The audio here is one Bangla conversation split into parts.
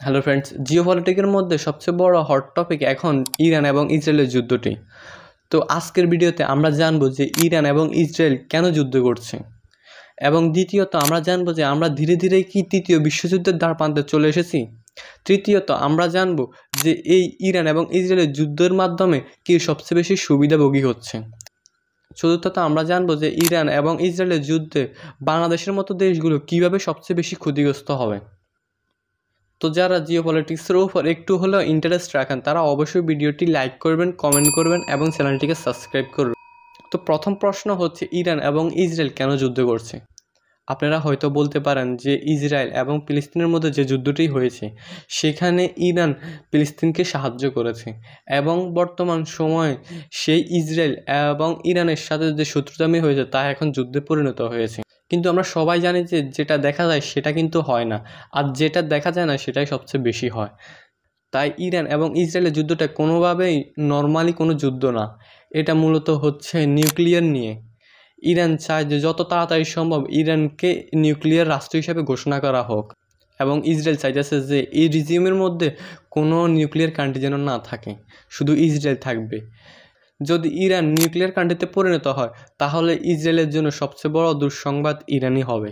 হ্যালো ফ্রেন্ডস, জিওপলিটিকের মধ্যে সবচেয়ে বড় হট টপিক এখন ইরান এবং ইসরায়েলের যুদ্ধটি। তো আজকের ভিডিওতে আমরা জানবো যে ইরান এবং ইসরায়েল কেন যুদ্ধ করছে, এবং দ্বিতীয়ত আমরা জানবো যে আমরা ধীরে ধীরে কি তৃতীয় বিশ্বযুদ্ধের দ্বারপ্রান্তে চলে এসেছি। তৃতীয়ত আমরা জানবো যে এই ইরান এবং ইসরায়েলের যুদ্ধের মাধ্যমে কে সবচেয়ে বেশি সুবিধাভোগী হচ্ছে। চতুর্থত আমরা জানবো যে ইরান এবং ইসরায়েলের যুদ্ধে বাংলাদেশের মতো দেশগুলো কিভাবে সবচেয়ে বেশি ক্ষতিগ্রস্ত হবে। তো যারা জিওপলিটিক্সের উপর একটু হলেও ইন্টারেস্ট রাখেন তারা অবশ্যই ভিডিওটি লাইক করবেন, কমেন্ট করবেন এবং চ্যানেলটিকে সাবস্ক্রাইব করবেন। তো প্রথম প্রশ্ন হচ্ছে, ইরান এবং ইসরায়েল কেন যুদ্ধ করছে? আপনারা হয়তো বলতে পারেন যে ইসরায়েল এবং ফিলিস্তিনের মধ্যে যে যুদ্ধটি হয়েছে সেখানে ইরান ফিলিস্তিনকে সাহায্য করেছে, এবং বর্তমান সময়ে সেই ইসরায়েল এবং ইরানের সাথে যে শত্রুতামি হয়েছে তা এখন যুদ্ধে পরিণত হয়েছে। কিন্তু আমরা সবাই জানি যে যেটা দেখা যায় সেটা কিন্তু হয় না, আর যেটা দেখা যায় না সেটাই সবচেয়ে বেশি হয়। তাই ইরান এবং ইসরায়েলের যুদ্ধটা কোনোভাবেই নর্মালি কোনো যুদ্ধ না, এটা মূলত হচ্ছে নিউক্লিয়ার নিয়ে। ইরান চায় যে যত তাড়াতাড়ি সম্ভব ইরানকে নিউক্লিয়ার রাষ্ট্র হিসেবে ঘোষণা করা হোক, এবং ইসরায়েল চাইতেছে যে এই রিজিমের মধ্যে কোনো নিউক্লিয়ার কান্ট্রি যেন না থাকে, শুধু ইসরায়েল থাকবে। যদি ইরান নিউক্লিয়ার কান্ট্রিতে পরিণত হয় তাহলে ইসরায়েলের জন্য সবচেয়ে বড় দুঃসংবাদ ইরানই হবে।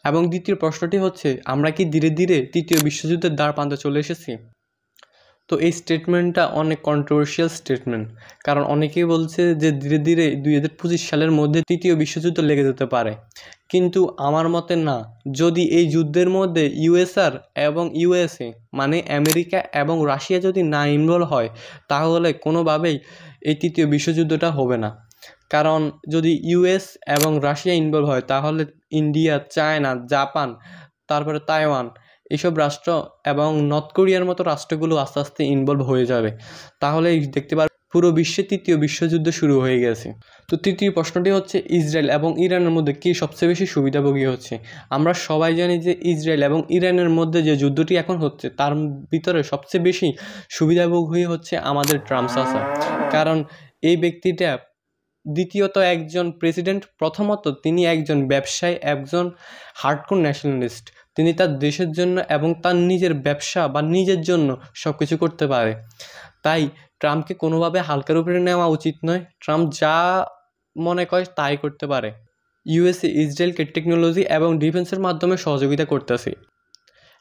এবং দ্বিতীয় প্রশ্নটি হচ্ছে, আমরা কি ধীরে ধীরে তৃতীয় বিশ্বযুদ্ধের দ্বারপ্রান্তে চলে এসেছি? তো এই স্টেটমেন্টটা অনেক কন্ট্রোভার্সিয়াল স্টেটমেন্ট, কারণ অনেকেই বলছে যে ধীরে ধীরে 2025 সালের মধ্যে তৃতীয় বিশ্বযুদ্ধ লেগে যেতে পারে, কিন্তু আমার মতে না। যদি এই যুদ্ধের মধ্যে ইউএসআর এবং ইউএসএ মানে আমেরিকা এবং রাশিয়া যদি না ইনভলভ হয় তাহলে কোনোভাবেই এই তৃতীয় বিশ্বযুদ্ধটা হবে না। কারণ যদি ইউএস এবং রাশিয়া ইনভলভ হয় তাহলে ইন্ডিয়া, চায়না, জাপান, তারপরে তাইওয়ান এইসব রাষ্ট্র এবং নর্থ কোরিয়ার মতো রাষ্ট্রগুলো আস্তে আস্তে ইনভলভ হয়ে যাবে। তাহলেই দেখতে পারবে পুরো বিশ্বে তৃতীয় বিশ্বযুদ্ধ শুরু হয়ে গেছে। তো তৃতীয় প্রশ্নটি হচ্ছে, ইসরায়েল এবং ইরানের মধ্যে কে সবচেয়ে বেশি সুবিধাভোগী হচ্ছে? আমরা সবাই জানি যে ইসরায়েল এবং ইরানের মধ্যে যে যুদ্ধটি এখন হচ্ছে তার ভিতরে সবচেয়ে বেশি সুবিধাভোগী হচ্ছে আমাদের ট্রাম্প চাচা। কারণ এই ব্যক্তিটা দ্বিতীয়ত একজন প্রেসিডেন্ট, প্রথমত তিনি একজন ব্যবসায়ী, একজন হার্ডকোর ন্যাশনালিস্ট। তিনি তার দেশের জন্য এবং তার নিজের ব্যবসা বা নিজের জন্য সব কিছু করতে পারে। তাই ট্রাম্পকে কোনোভাবে হালকার উপরে নেওয়া উচিত নয়। ট্রাম্প যা মনে করে তাই করতে পারে। ইউএসএ ইসরায়েলকে টেকনোলজি এবং ডিফেন্সের মাধ্যমে সহযোগিতা করতেছে,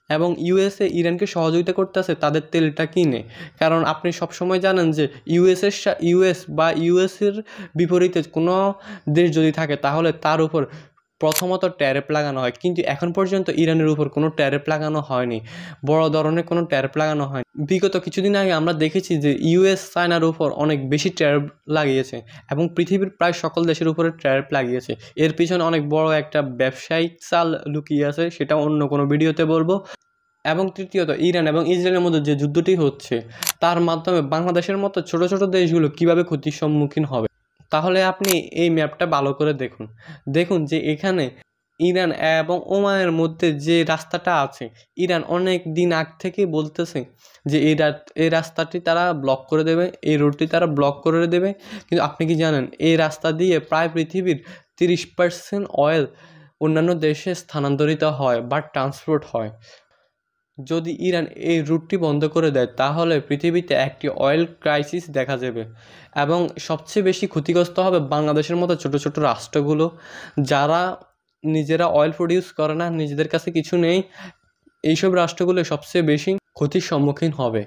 এবং ইউএসএ ইরানকে সহযোগিতা করতেছে তাদের তেলটা কিনে। কারণ আপনি সবসময় জানেন যে ইউএসের বিপরীতে কোনো দেশ যদি থাকে তাহলে তার উপর প্রথমত ট্যারিফ লাগানো হয়, কিন্তু এখন পর্যন্ত ইরানের উপর কোনো ট্যারিফ লাগানো হয়নি, বড় ধরনের কোনো ট্যারিফ লাগানো হয়নি। বিগত কিছুদিন আগে আমরা দেখেছি যে ইউএস চায়নার উপর অনেক বেশি ট্যারিফ লাগিয়েছে, এবং পৃথিবীর প্রায় সকল দেশের উপরে ট্যারিফ লাগিয়েছে। এর পিছনে অনেক বড় একটা ব্যবসায়িক চাল লুকিয়ে আছে, সেটা অন্য কোনো ভিডিওতে বলবো। এবং তৃতীয়ত, ইরান এবং ইসরায়েলের মধ্যে যে যুদ্ধটি হচ্ছে তার মাধ্যমে বাংলাদেশের মতো ছোট ছোট দেশগুলো কিভাবে ক্ষতির সম্মুখীন হবে। তাহলে আপনি এই ম্যাপটা ভালো করে দেখুন যে এখানে ইরান এবং ওমানের মধ্যে যে রাস্তাটা আছে, ইরান অনেক দিন আগ থেকে বলতেছে যে এই রাস্তাটি তারা ব্লক করে দেবে, এই রোডটি তারা ব্লক করে দেবে। কিন্তু আপনি কি জানেন এই রাস্তা দিয়ে প্রায় পৃথিবীর 30% অয়েল অন্যান্য দেশে স্থানান্তরিত হয় বা ট্রান্সপোর্ট হয়। যদি ইরান এই রুটটি বন্ধ করে দেয় তাহলে পৃথিবীতে একটি অয়েল ক্রাইসিস দেখা যাবে, এবং সবচেয়ে বেশি ক্ষতিগ্রস্ত হবে বাংলাদেশের মতো ছোট ছোট রাষ্ট্রগুলো, যারা নিজেরা অয়েল প্রডিউস করে না, নিজেদের কাছে কিছু নেই। এইসব রাষ্ট্রগুলো সবচেয়ে বেশি ক্ষতির সম্মুখীন হবে।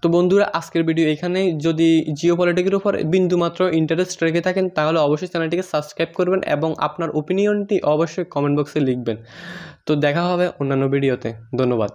তো বন্ধুরা, আজকের ভিডিও এখানেই। যদি জিওপলিটিকের উপর বিন্দুমাত্র ইন্টারেস্ট রেখে থাকেন তাহলে অবশ্যই চ্যানেলটিকে সাবস্ক্রাইব করবেন এবং আপনার ওপিনিয়নটি অবশ্যই কমেন্ট বক্সে লিখবেন। তো দেখা হবে অন্যান্য ভিডিওতে। ধন্যবাদ।